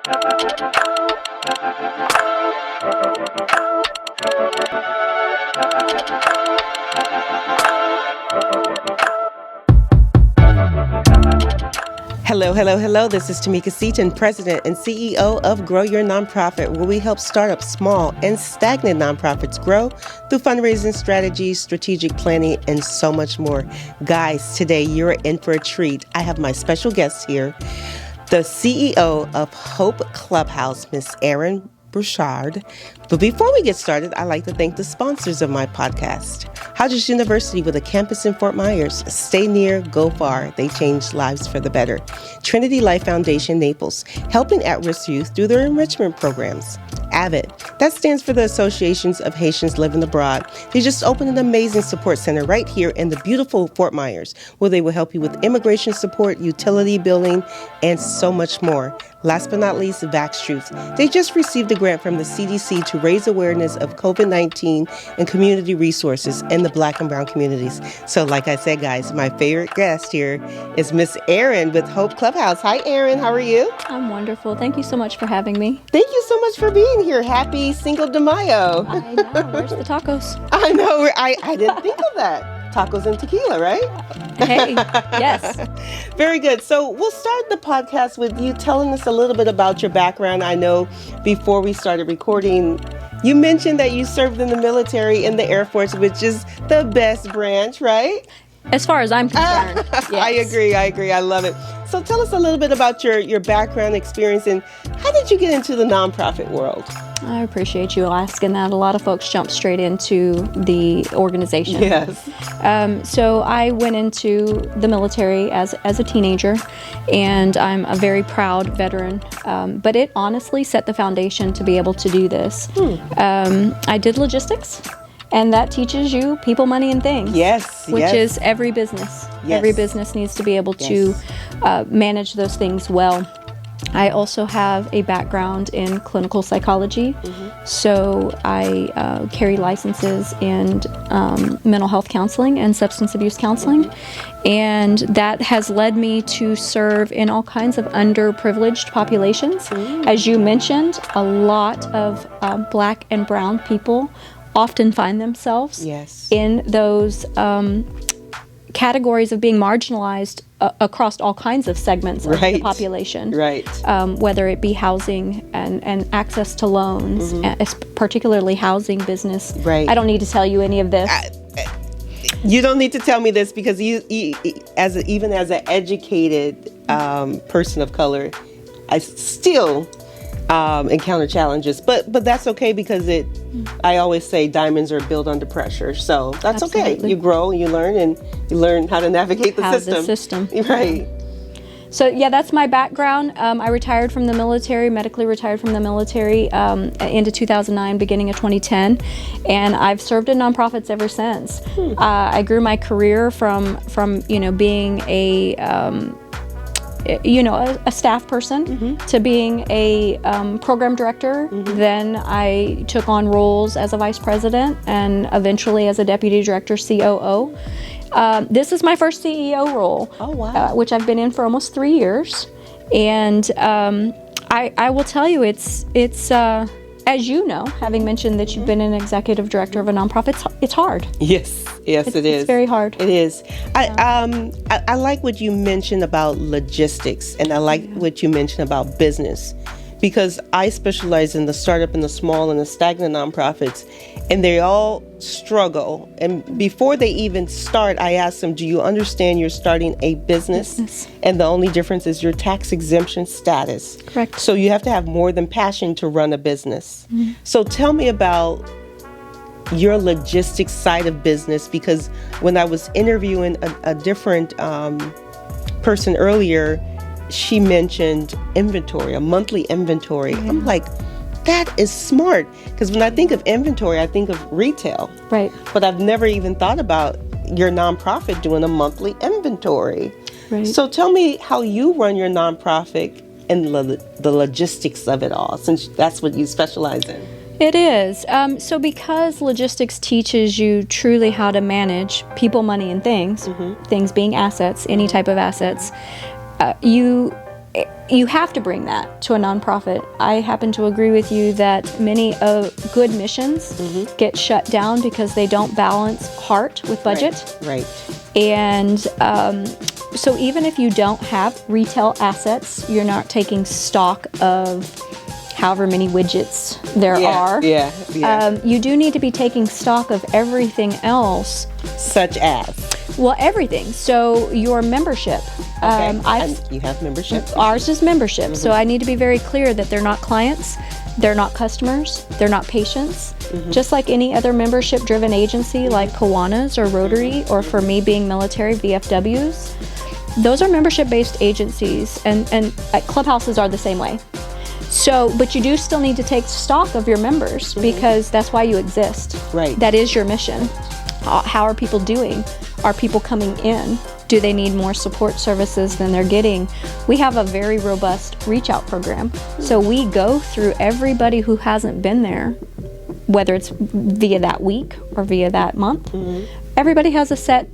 Hello, hello, hello. This is Tamika Seaton, President and CEO of Grow Your Nonprofit, where we help startup small and stagnant nonprofits grow through fundraising strategies, strategic planning, and so much more. Guys, today you're in for a treat. I have my special guest here, the CEO of Hope Clubhouse, Miss Erin Bouchard. But before we get started, I'd like to thank the sponsors of my podcast. Hodges University with a campus in Fort Myers. Stay near, go far. They change lives for the better. Trinity Life Foundation, Naples, helping at-risk youth through their enrichment programs. AVID, that stands for the Associations of Haitians Living Abroad. They just opened an amazing support center right here in the beautiful Fort Myers, where they will help you with immigration support, utility billing, and so much more. Last but not least, Vax Truth. They just received a grant from the CDC to raise awareness of COVID-19 and community resources in the Black and Brown communities. So like I said, guys, my favorite guest here is Miss Erin with Hope Clubhouse. Hi, Erin. How are you? I'm wonderful. Thank you so much for having me. Thank you so much for being here. Happy Cinco de Mayo. I know. Where's the tacos? I know. I didn't think of that. Tacos and tequila, right? Hey, yes. Very good. So we'll start the podcast with you telling us a little bit about your background. I know before we started recording, you mentioned that you served in the military in the Air Force, which is the best branch, right? As far as I'm concerned, yes. I agree. I love it. So tell us a little bit about your background experience and how did you get into the nonprofit world? I appreciate you asking that. A lot of folks jump straight into the organization. Yes. So I went into the military as a teenager, and I'm a very proud veteran. But it honestly set the foundation to be able to do this. I did logistics. And that teaches you people, money, and things. Yes. Which is every business. Yes. Every business needs to be able to manage those things well. I also have a background in clinical psychology. So I carry licenses in mental health counseling and substance abuse counseling. And that has led me to serve in all kinds of underprivileged populations. As you mentioned, a lot of Black and brown people often find themselves in those categories of being marginalized across all kinds of segments of the population. Right. Whether it be housing and access to loans, particularly housing business. Right. I don't need to tell you any of this. You don't need to tell me this because even as an educated person of color, I still encounter challenges, but that's okay because I always say diamonds are built under pressure, so that's Absolutely. okay. You grow and you learn how to navigate the system. Right. So that's my background. I retired from the military, medically retired from the military into 2009, beginning of 2010, and I've served in nonprofits ever since. I grew my career from being a staff person to being a program director. Then I took on roles as a vice president and eventually as a deputy director, COO. This is my first CEO role, which I've been in for almost 3 years. And I will tell you, it's as you know, having mentioned that you've been an executive director of a nonprofit, it's hard. Yes, it is. It's very hard. It is. I like what you mentioned about logistics, and I like what you mentioned about business, because I specialize in the startup and the small and the stagnant nonprofits, and they all struggle. And before they even start, I ask them, do you understand you're starting a business? And the only difference is your tax exemption status. Correct. So you have to have more than passion to run a business. So tell me about your logistics side of business, because when I was interviewing a different person earlier, she mentioned inventory, a monthly inventory. I'm like, that is smart, because when I think of inventory, I think of retail. Right. But I've never even thought about your nonprofit doing a monthly inventory. Right. So tell me how you run your nonprofit and the logistics of it all, since that's what you specialize in. It is. So because logistics teaches you truly how to manage people, money, and things, things being assets, any type of assets, you have to bring that to a nonprofit. I happen to agree with you that many good missions get shut down because they don't balance heart with budget. Right. And so even if you don't have retail assets, you're not taking stock of however many widgets there are. You do need to be taking stock of everything else. Such as? Well, everything. So your membership. You have membership? Ours is membership. So I need to be very clear that they're not clients, they're not customers, they're not patients. Just like any other membership-driven agency like Kiwanis or Rotary, or for me being military, VFWs, those are membership-based agencies, and clubhouses are the same way. So, but you do still need to take stock of your members because that's why you exist. Right. That is your mission. How are people doing? Are people coming in? Do they need more support services than they're getting? We have a very robust reach out program. So we go through everybody who hasn't been there, whether it's via that week or via that month. Everybody has a set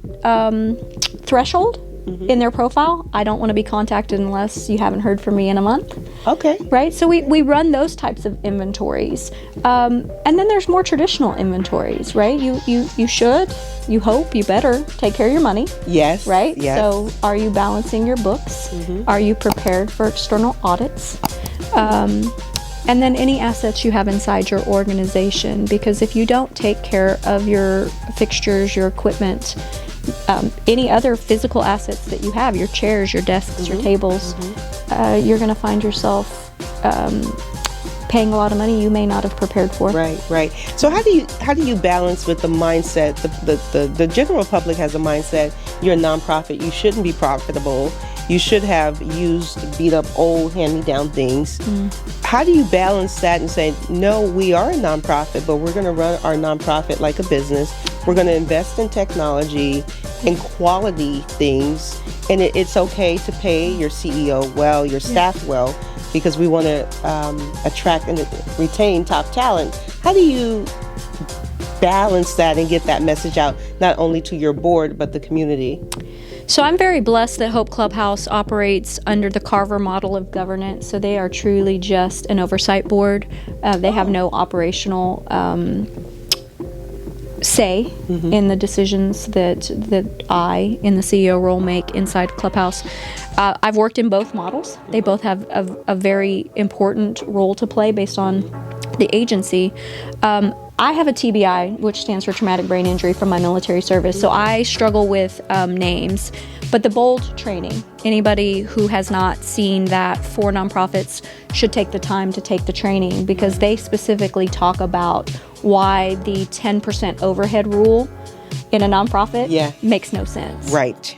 threshold in their profile. I don't want to be contacted unless you haven't heard from me in a month. Okay. Right? So we run those types of inventories. And then there's more traditional inventories, right? You should, you hope, you better take care of your money. Yes. Right? Yes. So are you balancing your books? Are you prepared for external audits? And then any assets you have inside your organization, because if you don't take care of your fixtures, your equipment, any other physical assets that you have, your chairs, your desks, your tables, you're going to find yourself paying a lot of money you may not have prepared for. Right. So how do you balance with the mindset? The general public has a mindset: you're a nonprofit, you shouldn't be profitable. You should have used beat up old hand-me-down things. How do you balance that and say, no, we are a nonprofit, but we're going to run our nonprofit like a business. We're going to invest in technology and quality things. And it's okay to pay your CEO well, your staff well, because we want to attract and retain top talent. How do you balance that and get that message out, not only to your board, but the community? So I'm very blessed that Hope Clubhouse operates under the Carver model of governance. So they are truly just an oversight board. They have no operational say in the decisions that I, in the CEO role, make inside Clubhouse. I've worked in both models. They both have a very important role to play based on the agency. I have a TBI, which stands for traumatic brain injury, from my military service. So I struggle with names. But the BOLD training, anybody who has not seen that for nonprofits should take the time to take the training, because they specifically talk about why the 10% overhead rule in a nonprofit makes no sense. Right.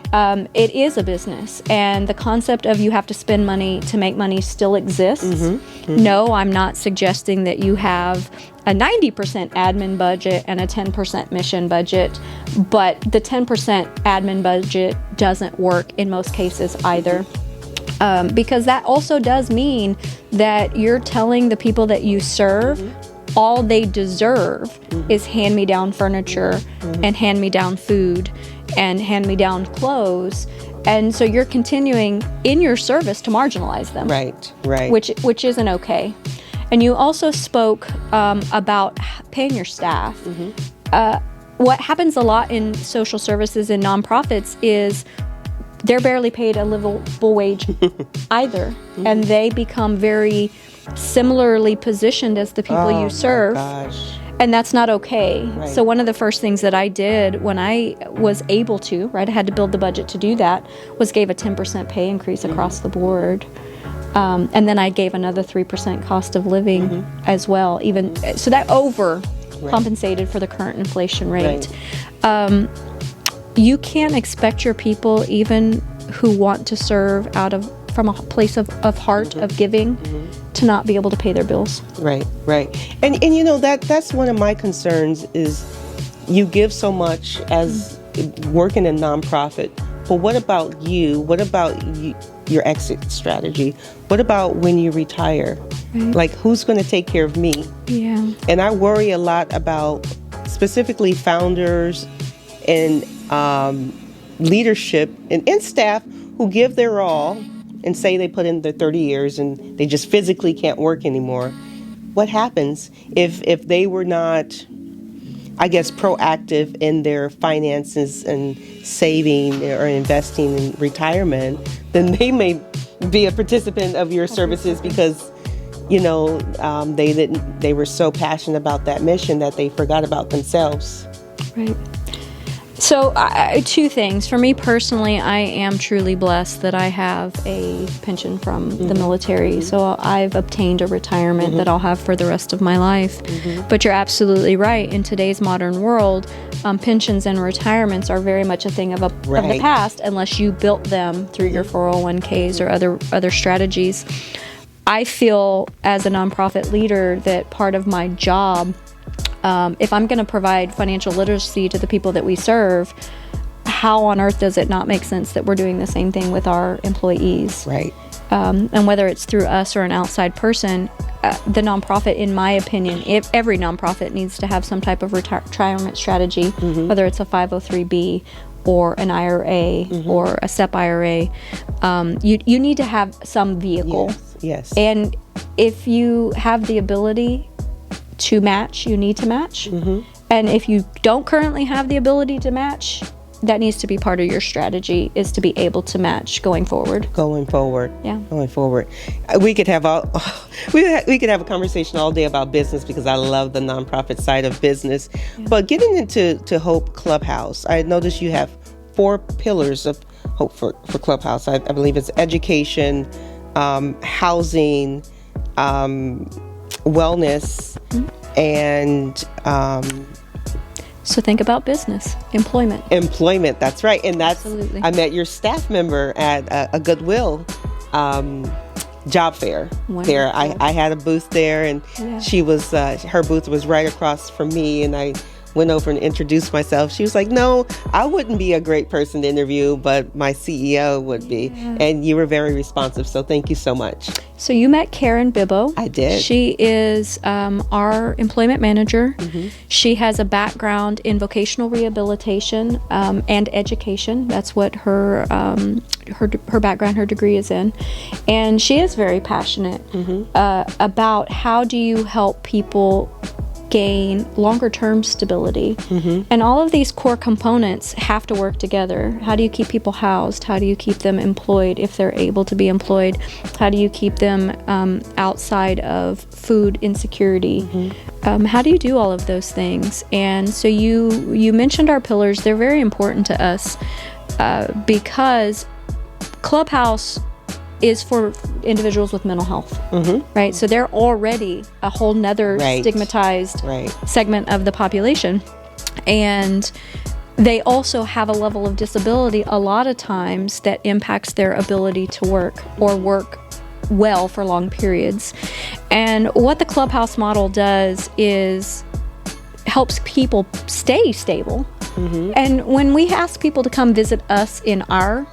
It is a business, and the concept of you have to spend money to make money still exists. No, I'm not suggesting that you have a 90% admin budget and a 10% mission budget, but the 10% admin budget doesn't work in most cases either. Because that also does mean that you're telling the people that you serve all they deserve is hand-me-down furniture and hand-me-down food and hand-me-down clothes. And so you're continuing in your service to marginalize them. Right. Which isn't okay. And you also spoke about paying your staff. What happens a lot in social services and nonprofits is they're barely paid a livable wage either. And they become very similarly positioned as the people you serve. And that's not okay. Right. So one of the first things that I did when I was able to, I had to build the budget to do that, was gave a 10% pay increase across the board. And then I gave another 3% cost of living as well. Even so, that compensated for the current inflation rate. You can't expect your people, even who want to serve from a place of heart, of giving, to not be able to pay their bills. Right. And you know, that's one of my concerns is you give so much as working in a nonprofit, but what about you? What about your exit strategy? What about when you retire? Like, who's going to take care of me? Yeah. And I worry a lot about specifically founders and leadership and staff who give their all and say they put in their 30 years and they just physically can't work anymore, what happens if they were not, I guess, proactive in their finances and saving or investing in retirement? Then they may be a participant of your services because, they were so passionate about that mission that they forgot about themselves. Right. So, two things. For me personally, I am truly blessed that I have a pension from the military. So I've obtained a retirement that I'll have for the rest of my life. But you're absolutely right. In today's modern world, pensions and retirements are very much a thing of the past, unless you built them through your 401ks or other strategies. I feel as a nonprofit leader that part of my job, if I'm going to provide financial literacy to the people that we serve, how on earth does it not make sense that we're doing the same thing with our employees? Right. And whether it's through us or an outside person, the nonprofit, in my opinion, every nonprofit needs to have some type of retirement strategy, whether it's a 503B or an IRA or a SEP IRA. You need to have some vehicle. Yes. And if you have the ability to match, you need to match. And if you don't currently have the ability to match, that needs to be part of your strategy, is to be able to match going forward. Yeah. Going forward. We could have we could have a conversation all day about business, because I love the nonprofit side of business. Yeah. But getting into Hope Clubhouse, I noticed you have 4 pillars of hope for Clubhouse. I believe it's education, housing, wellness, and so think about business, employment. That's right. And that's Absolutely. I met your staff member at a Goodwill job fair. There I had a booth there, and she was her booth was right across from me, and I went over and introduced myself. She was like, "No, I wouldn't be a great person to interview, but my CEO would be." And you were very responsive, so thank you so much. So you met Karen Bibbo. I did. She is our employment manager. She has a background in vocational rehabilitation and education. That's what her background, her degree is in. And she is very passionate about how do you help people gain longer term stability. And all of these core components have to work together. How do you keep people housed? How do you keep them employed if they're able to be employed? How do you keep them outside of food insecurity? How do you do all of those things? And so you mentioned our pillars. They're very important to us because Clubhouse is for individuals with mental health, right? So they're already a whole nother stigmatized segment of the population. And they also have a level of disability a lot of times that impacts their ability to work or work well for long periods. And what the Clubhouse model does is helps people stay stable. And when we ask people to come visit us in our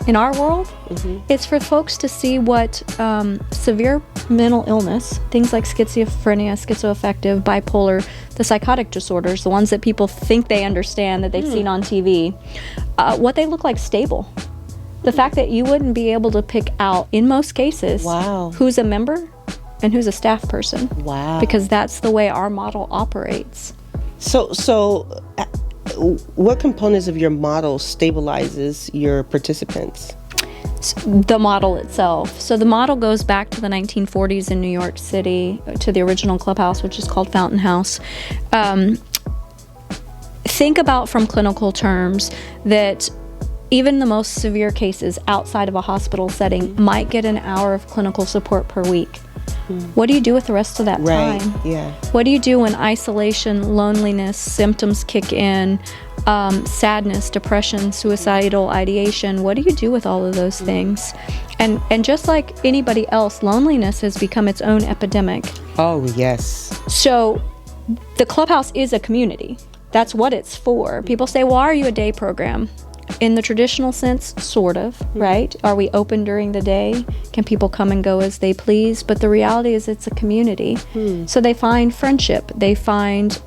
world, it's for folks to see what severe mental illness, things like schizophrenia, schizoaffective, bipolar, the psychotic disorders, the ones that people think they understand, that they've seen on TV, what they look like stable. The fact that you wouldn't be able to pick out, in most cases, who's a member and who's a staff person. Because that's the way our model operates. So what components of your model stabilizes your participants? The model itself. So the model goes back to the 1940s in New York City, to the original Clubhouse, which is called Fountain House. Think about, from clinical terms, that even the most severe cases outside of a hospital setting might get an hour of clinical support per week. What do you do with the rest of that time? What do you do when isolation, loneliness, symptoms kick in, sadness, depression, suicidal ideation? What do you do with all of those things? And just like anybody else, loneliness has become its own epidemic. Oh, yes. So the Clubhouse is a community. That's what it's for. People say, well, are you a day program? In the traditional sense, sort of, right? Are we open during the day? Can people come and go as they please? But the reality is it's a community. So they find friendship. They find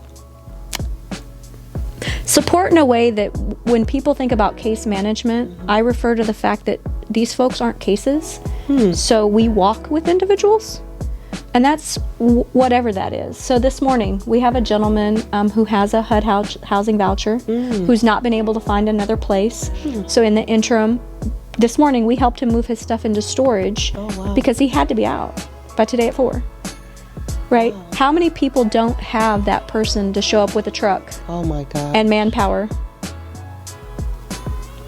support in a way that when people think about case management, I refer to the fact that these folks aren't cases. So we walk with individuals, and that's whatever that is. So this morning we have a gentleman who has a HUD housing voucher who's not been able to find another place. So in the interim, this morning we helped him move his stuff into storage because he had to be out by today at 4. Right? Wow. How many people don't have that person to show up with a truck? Oh my God. And manpower?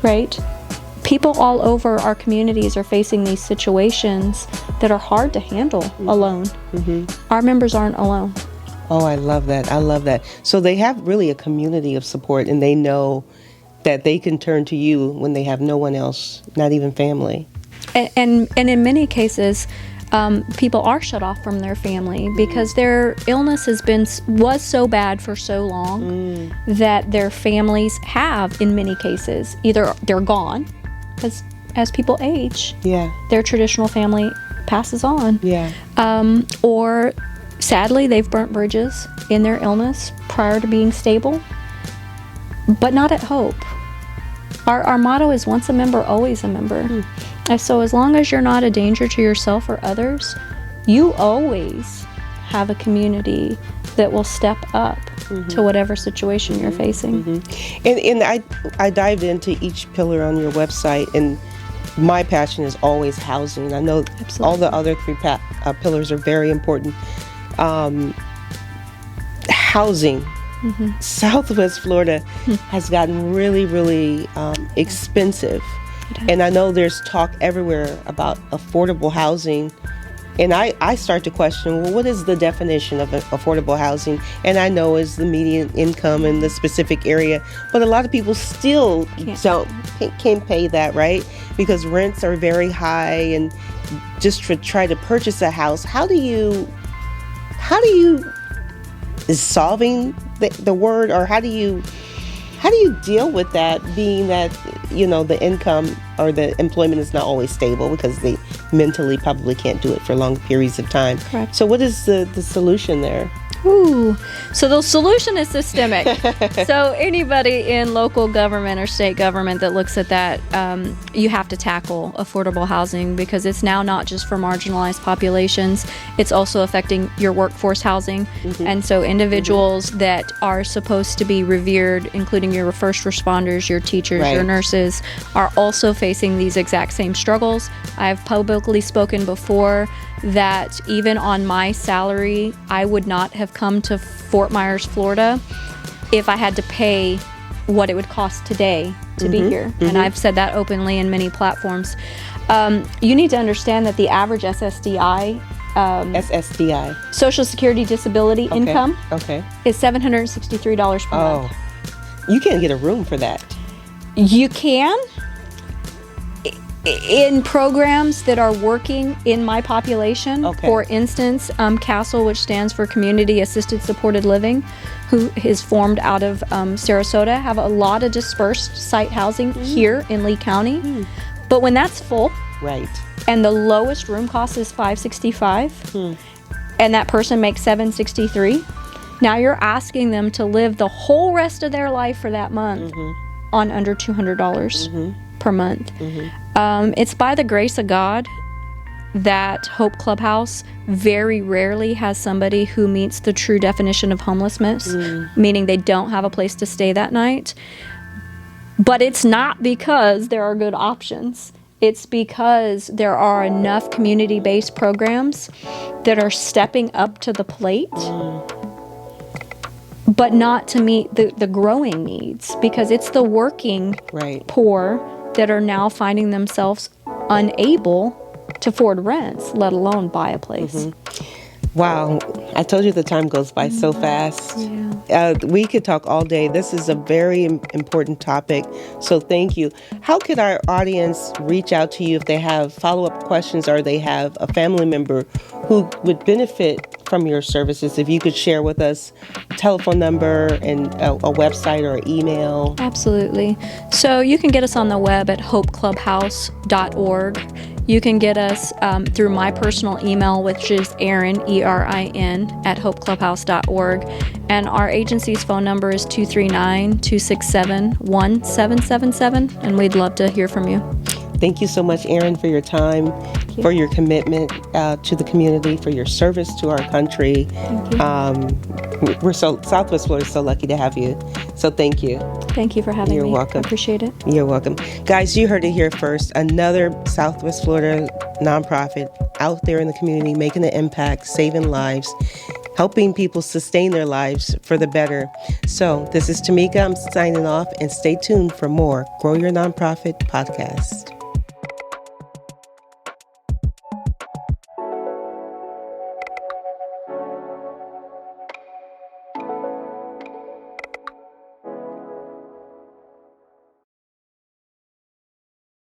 Right? People all over our communities are facing these situations that are hard to handle alone. Our members aren't alone. Oh, I love that. I love that. So they have really a community of support, and they know that they can turn to you when they have no one else, not even family. And in many cases, people are shut off from their family because their illness was so bad for so long that their families have, in many cases, either they're gone, because as people age, their traditional family passes on, or sadly they've burnt bridges in their illness prior to being stable, but not at Hope. Our motto is once a member, always a member. And so as long as you're not a danger to yourself or others, you always have a community that will step up to whatever situation you're facing. And I dived into each pillar on your website, and my passion is always housing. I know all the other 3 pillars are very important. Housing. Southwest Florida has gotten really, really expensive. And I know there's talk everywhere about affordable housing. And I start to question, well, what is the definition of affordable housing? And I know it's the median income in the specific area. But a lot of people still can't pay that, right? Because rents are very high. And just to try to purchase a house, how do you is solving the word, or how do you deal with that, being that, the income or the employment is not always stable because they mentally probably can't do it for long periods of time? Correct. So what is the solution there? So the solution is systemic. So anybody in local government or state government that looks at that, you have to tackle affordable housing, because it's now not just for marginalized populations, it's also affecting your workforce housing. And so individuals that are supposed to be revered, including your first responders, your teachers, your nurses, are also facing these exact same struggles. I've publicly spoken before that even on my salary, I would not have come to Fort Myers, Florida, if I had to pay what it would cost today to be here. And I've said that openly in many platforms. You need to understand that the average SSDI, Social Security Disability income, is $763 per month. You can't get a room for that. You can. In programs that are working in my population, for instance, CASEL, which stands for Community Assisted Supported Living, who is formed out of Sarasota, have a lot of dispersed site housing here in Lee County. But when that's full, and the lowest room cost is $565, and that person makes $763, now you're asking them to live the whole rest of their life for that month on under $200 per month. It's by the grace of God that Hope Clubhouse very rarely has somebody who meets the true definition of homelessness, meaning they don't have a place to stay that night. But it's not because there are good options. It's because there are enough community-based programs that are stepping up to the plate, but not to meet the growing needs, because it's the working poor that are now finding themselves unable to afford rents, let alone buy a place. Wow. I told you the time goes by so fast. We could talk all day. This is a very important topic. So thank you. How could our audience reach out to you if they have follow-up questions, or they have a family member who would benefit from your services? If you could share with us a telephone number and a website or email. Absolutely. So you can get us on the web at hopeclubhouse.org. You can get us through my personal email, which is Erin, E-R-I-N, at hopeclubhouse.org. And our agency's phone number is 239-267-1777, and we'd love to hear from you. Thank you so much, Erin, for your time, for your commitment to the community, for your service to our country. Southwest Florida is so lucky to have you. So thank you. Thank you for having me. You're welcome. I appreciate it. You're welcome. Guys, you heard it here first. Another Southwest Florida nonprofit out there in the community, making an impact, saving lives, helping people sustain their lives for the better. So this is Tamika. I'm signing off, and stay tuned for more Grow Your Nonprofit podcast.